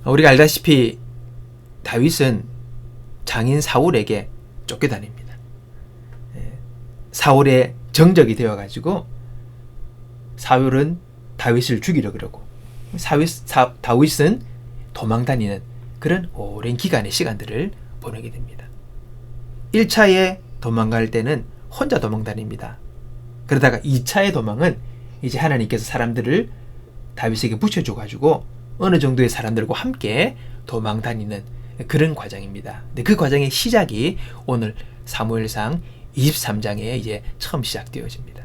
우리가 알다시피 다윗은 장인 사울에게 쫓겨다닙니다. 사울의 정적이 되어가지고 사울은 다윗을 죽이려 그러고 다윗은 도망다니는 그런 오랜 기간의 시간들을 보내게 됩니다. 1차에 도망갈 때는 혼자 도망다닙니다. 그러다가 2차의 도망은 이제 하나님께서 사람들을 다윗에게 붙여줘가지고 어느 정도의 사람들과 함께 도망다니는 그런 과정입니다. 근데 그 과정의 시작이 오늘 사무엘상 23장에 이제 처음 시작되어집니다.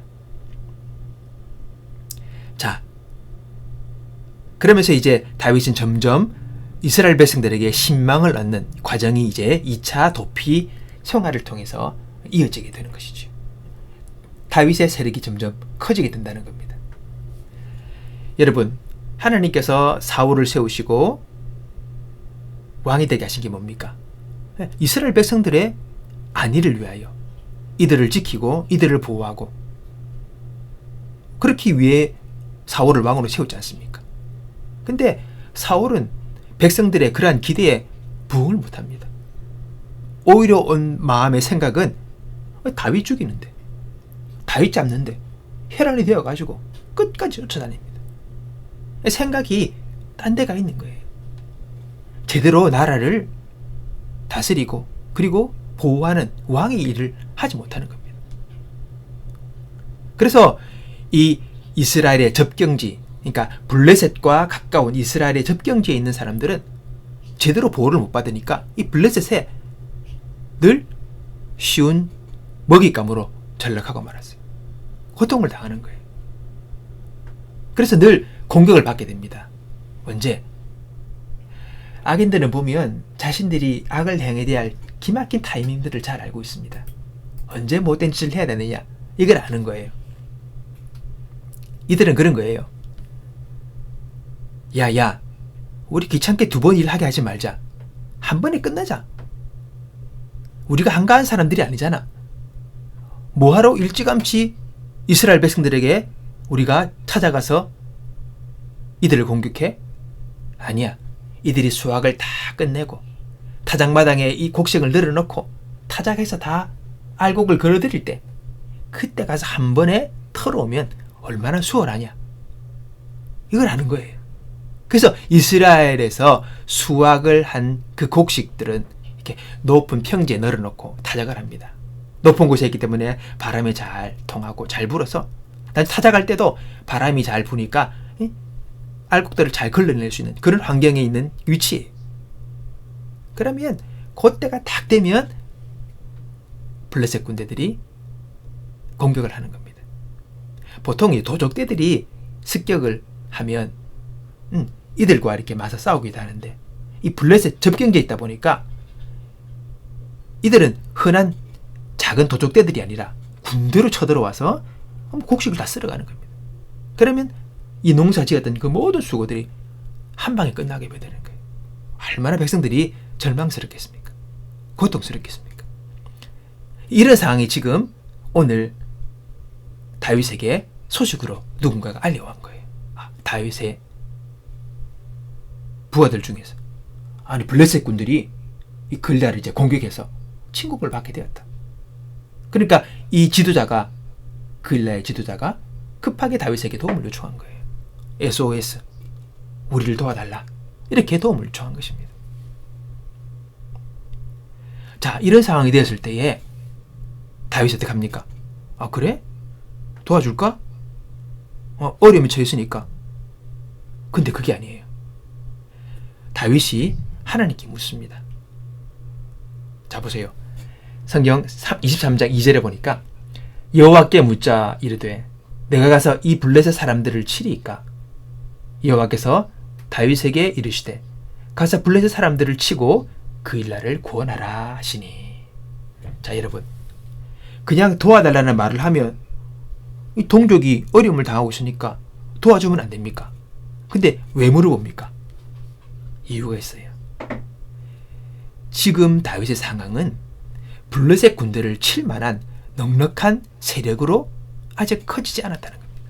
자, 그러면서 이제 다윗은 점점 이스라엘 백성들에게 신망을 얻는 과정이 이제 2차 도피 생활을 통해서 이어지게 되는 것이죠. 다윗의 세력이 점점 커지게 된다는 겁니다. 여러분, 하나님께서 사울을 세우시고 왕이 되게 하신 게 뭡니까? 이스라엘 백성들의 안위를 위하여 이들을 지키고 이들을 보호하고 그렇기 위해 사울을 왕으로 세웠지 않습니까? 근데 사울은 백성들의 그러한 기대에 부응을 못합니다. 오히려 온 마음의 생각은 다윗 죽이는데, 다윗 잡는데 혈안이 되어가지고 끝까지 쫓아다닙니다. 생각이 딴 데가 있는 거예요. 제대로 나라를 다스리고 그리고 보호하는 왕의 일을 하지 못하는 겁니다. 그래서 이 이스라엘의 접경지, 그러니까 블레셋과 가까운 이스라엘의 접경지에 있는 사람들은 제대로 보호를 못 받으니까 이 블레셋에 늘 쉬운 먹잇감으로 전락하고 말았어요. 고통을 당하는 거예요. 그래서 늘 공격을 받게 됩니다. 언제? 악인들은 보면 자신들이 악을 행해야 될 기막힌 타이밍들을 잘 알고 있습니다. 언제 못된 짓을 해야 되느냐, 이걸 아는 거예요. 이들은 그런 거예요. 야, 우리 귀찮게 2번 일하게 하지 말자. 한 번에 끝내자. 우리가 한가한 사람들이 아니잖아. 뭐하러 일찌감치 이스라엘 백성들에게 우리가 찾아가서 이들을 공격해? 아니야. 이들이 수확을 다 끝내고 타작마당에 이 곡식을 늘어놓고 타작해서 다 알곡을 걸어드릴 때 그때 가서 한 번에 털어오면 얼마나 수월하냐. 이걸 아는 거예요. 그래서 이스라엘에서 수확을 한 그 곡식들은 이렇게 높은 평지에 널어놓고 타작을 합니다. 높은 곳에 있기 때문에 바람이 잘 통하고 잘 불어서 타작할 때도 바람이 잘 부니까 알곡들을 잘 걸러낼 수 있는 그런 환경에 있는 위치예요. 그러면 그때가 딱 되면 블레셋 군대들이 공격을 하는 겁니다. 보통 이 도적대들이 습격을 하면 이들과 이렇게 맞서 싸우기도 하는데 이 블레셋 접경지에 있다 보니까 이들은 흔한 작은 도적대들이 아니라 군대로 쳐들어와서 곡식을 다 쓸어가는 겁니다. 그러면 이 농사 지었던 그 모든 수고들이 한 방에 끝나게 되는 거예요. 얼마나 백성들이 절망스럽겠습니까? 고통스럽겠습니까? 이런 상황이 지금 오늘 다윗에게 소식으로 누군가가 알려온 거예요. 다윗의 부하들 중에서 블레셋 군들이 이 글다를 이제 공격해서 침공을 받게 되었다. 그러니까 이 지도자가 글라의 지도자가 급하게 다윗에게 도움을 요청한 거예요. SOS, 우리를 도와달라. 이렇게 도움을 요청한 것입니다. 자, 이런 상황이 되었을 때에 다윗이 어떻게 합니까? 그래? 도와줄까? 어려움에 처했으니까. 근데 그게 아니에요. 다윗이 하나님께 묻습니다. 자, 보세요. 성경 23장 2절에 보니까 여호와께 묻자 이르되 내가 가서 이 블레셋 사람들을 치리이까? 여호와께서 다윗에게 이르시되 가서 블레셋 사람들을 치고 그 일날을 구원하라 하시니. 자, 여러분, 그냥 도와달라는 말을 하면 이 동족이 어려움을 당하고 있으니까 도와주면 안 됩니까? 근데 왜 물어봅니까? 이유가 있어요. 지금 다윗의 상황은 블레셋 군대를 칠 만한 넉넉한 세력으로 아직 커지지 않았다는 겁니다.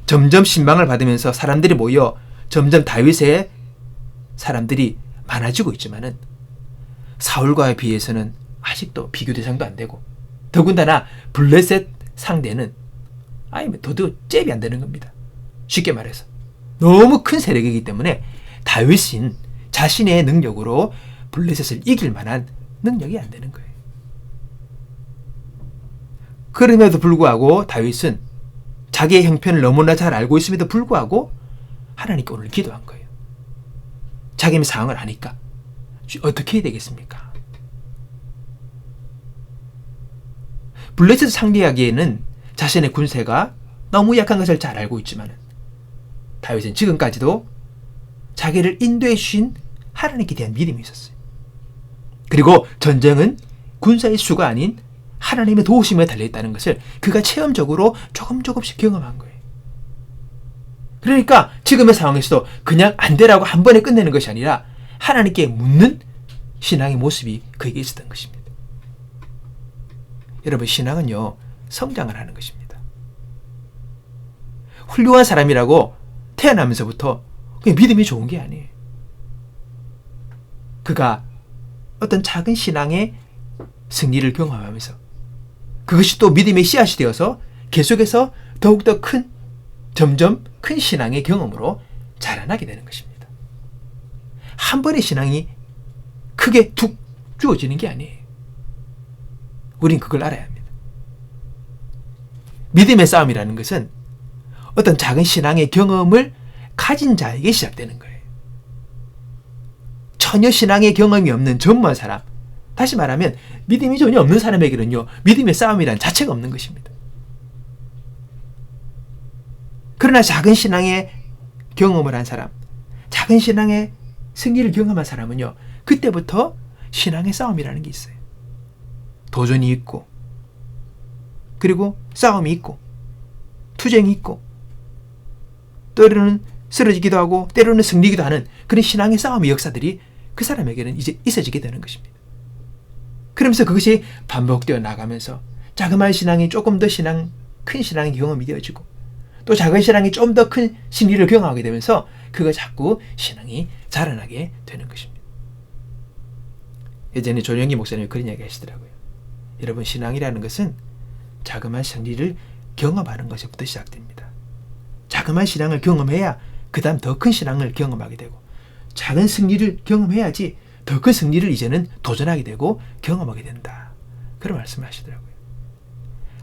점점 신망을 받으면서 사람들이 모여 점점 다윗의 사람들이 많아지고 있지만은 사울과에 비해서는 아직도 비교 대상도 안 되고, 더군다나 블레셋 상대는 도둑 잽이 안 되는 겁니다. 쉽게 말해서 너무 큰 세력이기 때문에 다윗은 자신의 능력으로 블레셋을 이길 만한 능력이 안 되는 거예요. 그럼에도 불구하고 다윗은 자기의 형편을 너무나 잘 알고 있음에도 불구하고 하나님께 오늘 기도한 거예요. 자기의 상황을 아니까 어떻게 해야 되겠습니까? 블레셋을 상대하기에는 자신의 군세가 너무 약한 것을 잘 알고 있지만 다윗은 지금까지도 자기를 인도해 주신 하나님께 대한 믿음이 있었어요. 그리고 전쟁은 군사의 수가 아닌 하나님의 도우심에 달려있다는 것을 그가 체험적으로 조금씩 경험한 거예요. 그러니까 지금의 상황에서도 그냥 안 되라고 한 번에 끝내는 것이 아니라 하나님께 묻는 신앙의 모습이 그에게 있었던 것입니다. 여러분, 신앙은요, 성장을 하는 것입니다. 훌륭한 사람이라고 태어나면서부터 믿음이 좋은 게 아니에요. 그가 어떤 작은 신앙의 승리를 경험하면서 그것이 또 믿음의 씨앗이 되어서 계속해서 더욱더 점점 큰 신앙의 경험으로 자라나게 되는 것입니다. 한 번의 신앙이 크게 툭 주어지는 게 아니에요. 우린 그걸 알아야 합니다. 믿음의 싸움이라는 것은 어떤 작은 신앙의 경험을 가진 자에게 시작되는 거예요. 전혀 신앙의 경험이 없는 전무한 사람, 다시 말하면 믿음이 전혀 없는 사람에게는요, 믿음의 싸움이란 자체가 없는 것입니다. 그러나 작은 신앙의 경험을 한 사람, 작은 신앙의 승리를 경험한 사람은요, 그때부터 신앙의 싸움이라는 게 있어요. 도전이 있고, 그리고 싸움이 있고, 투쟁이 있고, 때로는 쓰러지기도 하고 때로는 승리기도 하는 그런 신앙의 싸움의 역사들이 그 사람에게는 이제 있어지게 되는 것입니다. 그러면서 그것이 반복되어 나가면서 자그마한 신앙이 조금 더 큰 신앙의 경험이 되어지고, 또 작은 신앙이 좀 더 큰 승리를 경험하게 되면서 그가 자꾸 신앙이 자라나게 되는 것입니다. 예전에 조영기 목사님이 그런 이야기 하시더라고요. 여러분, 신앙이라는 것은 자그마한 승리를 경험하는 것부터 시작됩니다. 자그마한 신앙을 경험해야 그 다음 더 큰 신앙을 경험하게 되고, 작은 승리를 경험해야지 더 큰 승리를 이제는 도전하게 되고 경험하게 된다. 그런 말씀을 하시더라고요.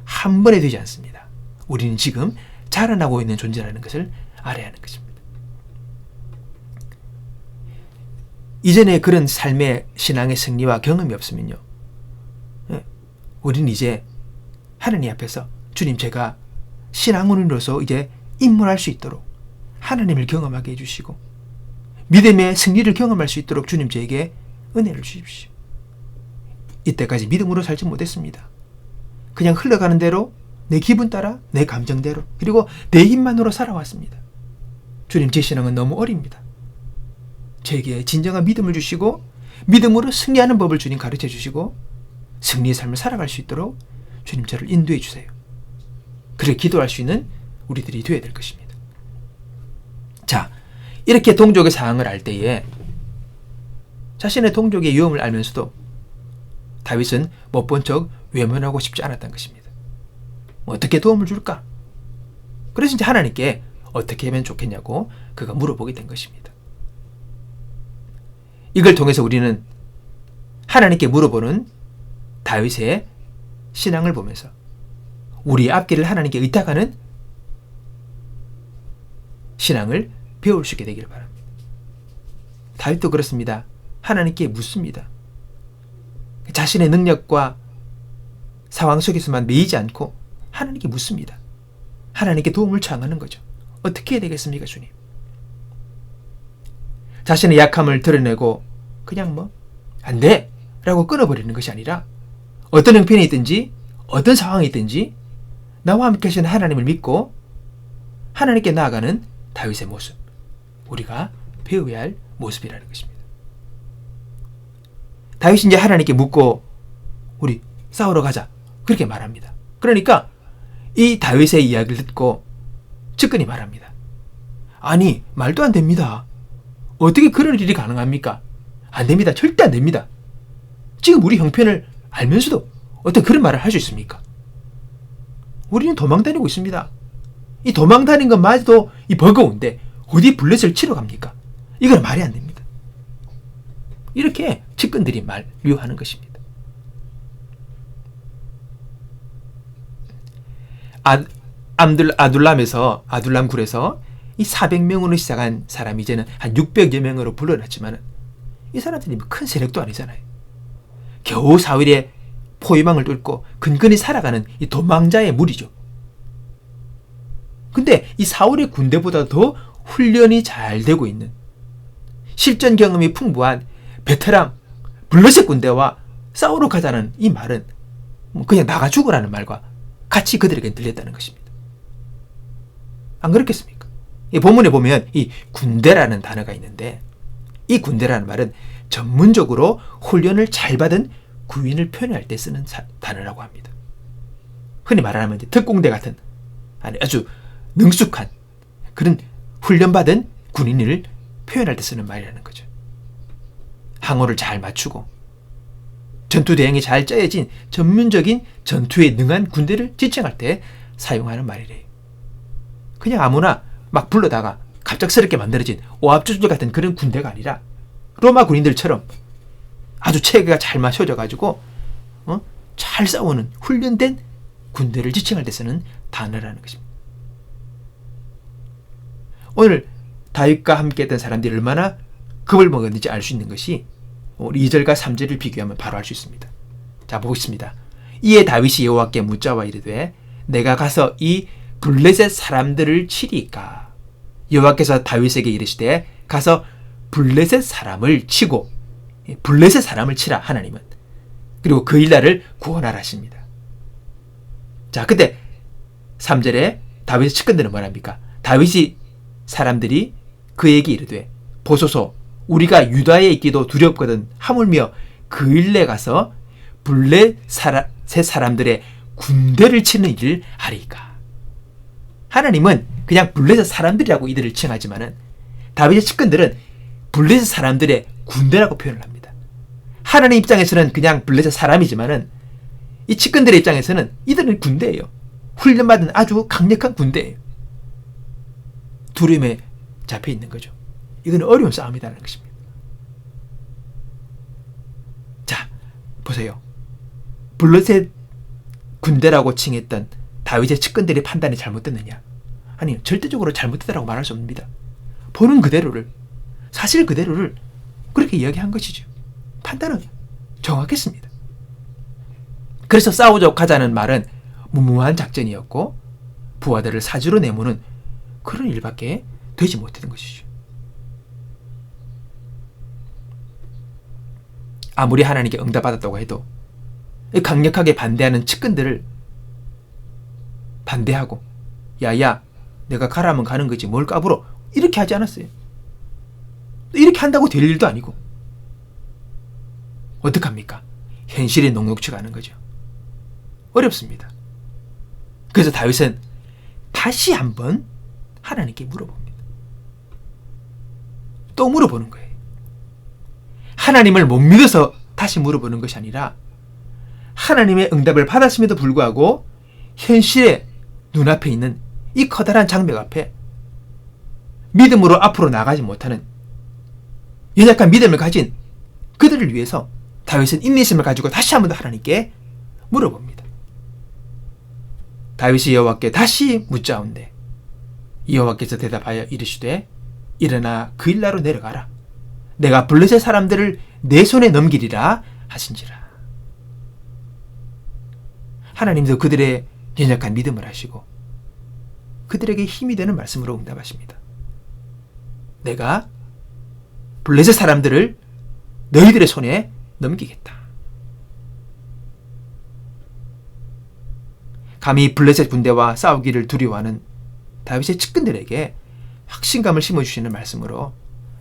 한 번에 되지 않습니다. 우리는 지금 자라나고 있는 존재라는 것을 알아야 하는 것입니다. 이전에 그런 삶의 신앙의 승리와 경험이 없으면요, 우리는 이제 하나님 앞에서 주님, 제가 신앙인으로서 이제 입문할 수 있도록 하나님을 경험하게 해주시고 믿음의 승리를 경험할 수 있도록 주님, 저에게 은혜를 주십시오. 이때까지 믿음으로 살지 못했습니다. 그냥 흘러가는 대로 내 기분 따라 내 감정대로 그리고 내 힘만으로 살아왔습니다. 주님, 제 신앙은 너무 어립니다. 저에게 진정한 믿음을 주시고 믿음으로 승리하는 법을 주님 가르쳐 주시고 승리의 삶을 살아갈 수 있도록 주님, 저를 인도해 주세요. 그렇게 기도할 수 있는 우리들이 되어야 될 것입니다. 자, 이렇게 동족의 상황을 알 때에 자신의 동족의 위험을 알면서도 다윗은 못 본 척 외면하고 싶지 않았던 것입니다. 어떻게 도움을 줄까? 그래서 이제 하나님께 어떻게 하면 좋겠냐고 그가 물어보게 된 것입니다. 이걸 통해서 우리는 하나님께 물어보는 다윗의 신앙을 보면서 우리의 앞길을 하나님께 의탁하는 신앙을 배울 수 있게 되기를 바랍니다. 다윗도 그렇습니다. 하나님께 묻습니다. 자신의 능력과 상황 속에서만 매이지 않고 하나님께 묻습니다. 하나님께 도움을 청하는 거죠. 어떻게 해야 되겠습니까, 주님? 자신의 약함을 드러내고 그냥 안 돼! 라고 끊어버리는 것이 아니라 어떤 형편에 있든지 어떤 상황에 있든지 나와 함께 하시는 하나님을 믿고 하나님께 나아가는 다윗의 모습, 우리가 배워야 할 모습이라는 것입니다. 다윗이 이제 하나님께 묻고 우리 싸우러 가자, 그렇게 말합니다. 그러니까 이 다윗의 이야기를 듣고 측근이 말합니다. 아니, 말도 안 됩니다. 어떻게 그런 일이 가능합니까? 안 됩니다. 절대 안 됩니다. 지금 우리 형편을 알면서도 어떻게 그런 말을 할 수 있습니까? 우리는 도망 다니고 있습니다. 이 도망 다니는 것마저도 이 버거운데 어디 블레셋을 치러 갑니까? 이건 말이 안 됩니다. 이렇게 측근들이 만류하는 것입니다. 아둘람 굴에서 이 400명으로 시작한 사람이 이제는 한 600여 명으로 불러놨지만 이 사람들이 큰 세력도 아니잖아요. 겨우 4일에 포위망을 뚫고 근근히 살아가는 이 도망자의 무리죠. 근데 이 사울의 군대보다 더 훈련이 잘 되고 있는 실전 경험이 풍부한 베테랑 블레셋 군대와 싸우러 가자는 이 말은 그냥 나가 죽으라는 말과 같이 그들에게 들렸다는 것입니다. 안 그렇겠습니까? 이 본문에 보면 이 군대라는 단어가 있는데 이 군대라는 말은 전문적으로 훈련을 잘 받은 구인을 표현할 때 쓰는 단어라고 합니다. 흔히 말하면 특공대 같은 아주 능숙한 그런 훈련받은 군인을 표현할 때 쓰는 말이라는 거죠. 항우를 잘 맞추고 전투 대응이 잘 짜여진 전문적인 전투에 능한 군대를 지칭할 때 사용하는 말이래요. 그냥 아무나 막 불러다가 갑작스럽게 만들어진 오합조절 같은 그런 군대가 아니라 로마 군인들처럼 아주 체계가 잘 맞춰져가지고 잘 싸우는 훈련된 군대를 지칭할 때 쓰는 단어라는 것입니다. 오늘 다윗과 함께했던 사람들이 얼마나 겁을 먹었는지 알 수 있는 것이 우리 2절과 3절을 비교하면 바로 알 수 있습니다. 자, 보겠습니다. 이에 다윗이 여호와께 묻자와 이르되 내가 가서 이 블레셋 사람들을 치리까? 여호와께서 다윗에게 이르시되 가서 블레셋 사람을 치고 블레셋 사람을 치라 하나님은 그리고 그 일날을 구원하라 하십니다. 자, 그때 3절에 다윗의 측근들은 뭐랍니까? 다윗이 사람들이 그에게 이르되 보소서 우리가 유다에 있기도 두렵거든 하물며 그 일에 가서 블레셋 사람들의 군대를 치는 일을 하리까? 하나님은 그냥 블레셋 사람들이라고 이들을 칭하지만은 다윗의 측근들은 블레셋 사람들의 군대라고 표현을 합니다. 하나님 입장에서는 그냥 블레셋 사람이지만은 이 측근들의 입장에서는 이들은 군대예요. 훈련받은 아주 강력한 군대예요. 두려움에 잡혀 있는 거죠. 이건 어려운 싸움이라는 것입니다. 자, 보세요. 블레셋 군대라고 칭했던 다윗의 측근들의 판단이 잘못됐느냐? 아니, 절대적으로 잘못됐다고 말할 수 없습니다. 보는 그대로를, 사실 그대로를 그렇게 이야기한 것이죠. 판단은 정확했습니다. 그래서 싸우자고 가자는 말은 무모한 작전이었고 부하들을 사지로 내모는 그런 일밖에 되지 못했던 것이죠. 아무리 하나님께 응답받았다고 해도 강력하게 반대하는 측근들을 반대하고 야야 내가 가라면 가는 거지 뭘 까불어 이렇게 하지 않았어요. 이렇게 한다고 될 일도 아니고 어떡합니까? 현실이 녹록치가 않은 거죠. 어렵습니다. 그래서 다윗은 다시 한번 하나님께 물어봅니다. 또 물어보는 거예요. 하나님을 못 믿어서 다시 물어보는 것이 아니라 하나님의 응답을 받았음에도 불구하고 현실의 눈앞에 있는 이 커다란 장벽 앞에 믿음으로 앞으로 나가지 못하는 연약한 믿음을 가진 그들을 위해서 다윗은 인내심을 가지고 다시 한번 더 하나님께 물어봅니다. 다윗이 여호와께 다시 묻자온대 여호와께서 대답하여 이르시되 일어나 그 일나로 내려가라. 내가 블레셋 사람들을 내 손에 넘기리라 하신지라. 하나님도 그들의 연약한 믿음을 하시고 그들에게 힘이 되는 말씀으로 응답하십니다. 내가 블레셋 사람들을 너희들의 손에 넘기겠다. 감히 블레셋 군대와 싸우기를 두려워하는 다윗의 측근들에게 확신감을 심어주시는 말씀으로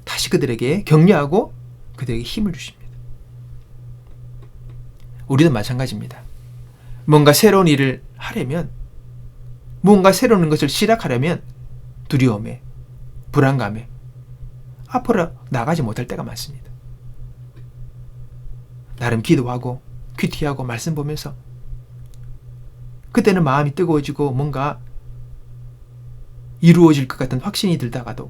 다시 그들에게 격려하고 그들에게 힘을 주십니다. 우리도 마찬가지입니다. 뭔가 새로운 일을 하려면 뭔가 새로운 것을 시작하려면 두려움에 불안감에 앞으로 나가지 못할 때가 많습니다. 나름 기도하고 큐티하고 말씀 보면서 그때는 마음이 뜨거워지고 뭔가 이루어질 것 같은 확신이 들다가도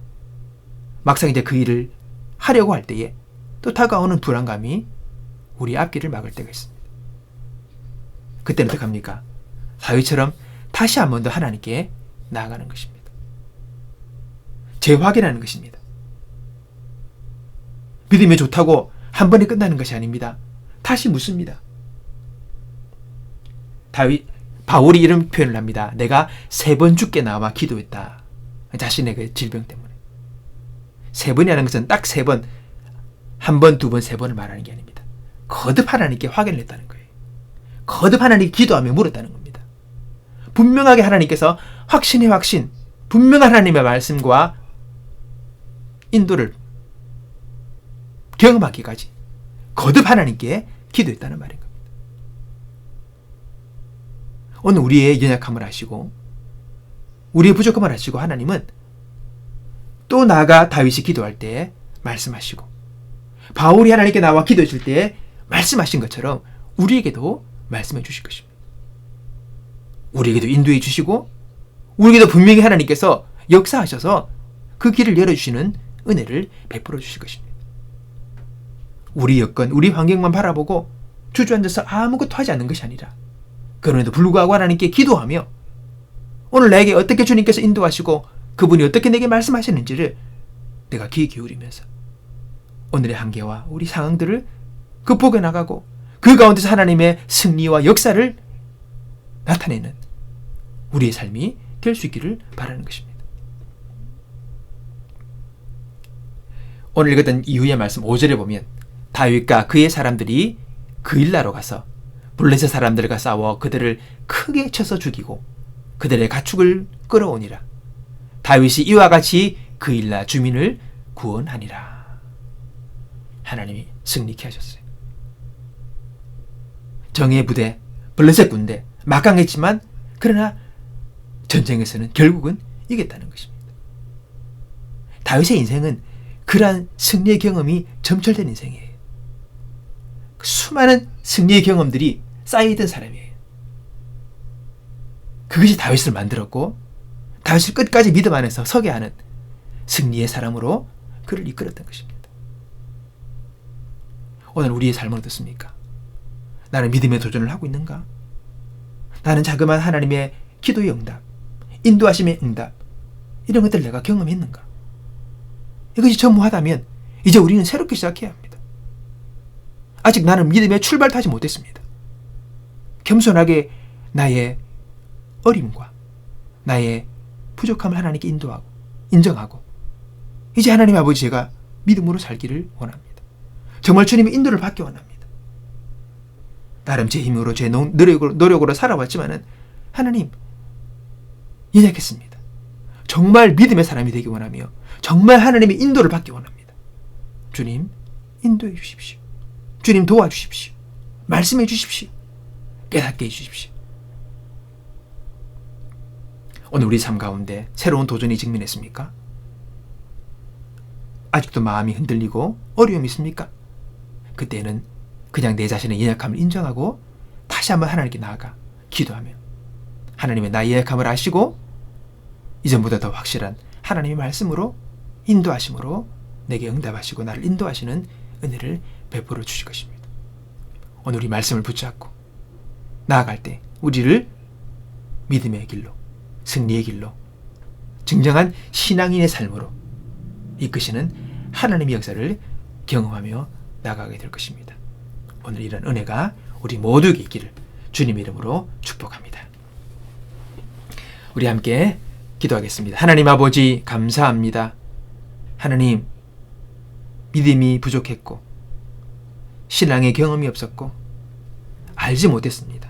막상 이제 그 일을 하려고 할 때에 또 다가오는 불안감이 우리 앞길을 막을 때가 있습니다. 그때는 어떻게 합니까? 다윗처럼 다시 한 번 더 하나님께 나아가는 것입니다. 재확인하는 것입니다. 믿음이 좋다고 한 번에 끝나는 것이 아닙니다. 다시 묻습니다. 바울이 이런 표현을 합니다. 내가 3번 주께 나와 기도했다. 자신의 그 질병 때문에. 3번이라는 것은 딱 3번, 1번, 2번, 3번을 말하는 게 아닙니다. 거듭 하나님께 확인을 했다는 거예요. 거듭 하나님께 기도하며 물었다는 겁니다. 분명하게 하나님께서 확신의 확신, 분명한 하나님의 말씀과 인도를 경험하기까지 거듭 하나님께 기도했다는 말인 겁니다. 오늘 우리의 연약함을 아시고 우리의 부족함을 아시고 하나님은 또 나아가 다윗이 기도할 때 말씀하시고 바울이 하나님께 나와 기도했을 때 말씀하신 것처럼 우리에게도 말씀해 주실 것입니다. 우리에게도 인도해 주시고 우리에게도 분명히 하나님께서 역사하셔서 그 길을 열어주시는 은혜를 베풀어 주실 것입니다. 우리 여건, 우리 환경만 바라보고 주저앉아서 아무것도 하지 않는 것이 아니라 그럼에도 불구하고 하나님께 기도하며 오늘 나에게 어떻게 주님께서 인도하시고 그분이 어떻게 내게 말씀하시는지를 내가 귀 기울이면서 오늘의 한계와 우리 상황들을 극복해 나가고 그 가운데서 하나님의 승리와 역사를 나타내는 우리의 삶이 될 수 있기를 바라는 것입니다. 오늘 읽었던 이후의 말씀 5절에 보면 다윗과 그의 사람들이 그일라로 가서 블레셋 사람들과 싸워 그들을 크게 쳐서 죽이고 그들의 가축을 끌어오니라. 다윗이 이와 같이 그일라 주민을 구원하니라. 하나님이 승리케 하셨어요. 정의 부대, 블레셋 군대 막강했지만 그러나 전쟁에서는 결국은 이겼다는 것입니다. 다윗의 인생은 그러한 승리의 경험이 점철된 인생이에요. 수많은 승리의 경험들이 쌓여있던 사람이에요. 그것이 다윗을 만들었고 다윗을 끝까지 믿음 안에서 서게 하는 승리의 사람으로 그를 이끌었던 것입니다. 오늘 우리의 삶은 어떻습니까? 나는 믿음의 도전을 하고 있는가? 나는 자그마한 하나님의 기도의 응답, 인도하심의 응답 이런 것들을 내가 경험했는가? 이것이 전무하다면 이제 우리는 새롭게 시작해야 합니다. 아직 나는 믿음의 출발도 하지 못했습니다. 겸손하게 나의 어림과 나의 부족함을 하나님께 인도하고 인정하고 이제 하나님 아버지 제가 믿음으로 살기를 원합니다. 정말 주님의 인도를 받기 원합니다. 나름 제 힘으로 제 노력으로 살아왔지만은 하나님 연약했습니다. 정말 믿음의 사람이 되기 원하며 정말 하나님의 인도를 받기 원합니다. 주님 인도해 주십시오. 주님 도와주십시오. 말씀해 주십시오. 깨닫게 해주십시오. 오늘 우리 삶 가운데 새로운 도전이 직면했습니까? 아직도 마음이 흔들리고 어려움이 있습니까? 그때는 그냥 내 자신의 연약함을 인정하고 다시 한번 하나님께 나아가 기도하며 하나님의 나의 연약함을 아시고 이전보다 더 확실한 하나님의 말씀으로 인도하심으로 내게 응답하시고 나를 인도하시는 은혜를 베풀어 주실 것입니다. 오늘 우리 말씀을 붙잡고 나아갈 때 우리를 믿음의 길로 승리의 길로 진정한 신앙인의 삶으로 이끄시는 하나님의 역사를 경험하며 나가게 될 것입니다. 오늘 이런 은혜가 우리 모두에게 있기를 주님의 이름으로 축복합니다. 우리 함께 기도하겠습니다. 하나님 아버지 감사합니다. 하나님 믿음이 부족했고 신앙의 경험이 없었고 알지 못했습니다.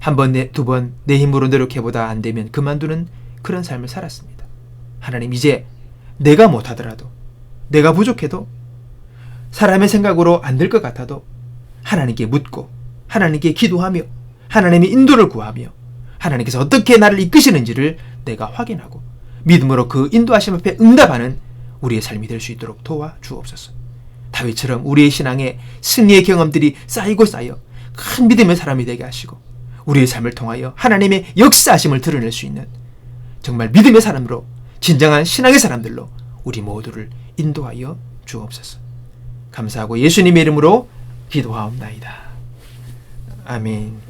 한 번, 두 번 내 힘으로 노력해보다 안 되면 그만두는 그런 삶을 살았습니다. 하나님 이제 내가 못하더라도 내가 부족해도 사람의 생각으로 안 될 것 같아도 하나님께 묻고 하나님께 기도하며 하나님의 인도를 구하며 하나님께서 어떻게 나를 이끄시는지를 내가 확인하고 믿음으로 그 인도하심 앞에 응답하는 우리의 삶이 될 수 있도록 도와주옵소서. 다윗처럼 우리의 신앙에 승리의 경험들이 쌓이고 쌓여 큰 믿음의 사람이 되게 하시고 우리의 삶을 통하여 하나님의 역사하심을 드러낼 수 있는 정말 믿음의 사람으로, 진정한 신앙의 사람들로 우리 모두를 인도하여 주옵소서. 감사하고 예수님의 이름으로 기도하옵나이다. 아멘.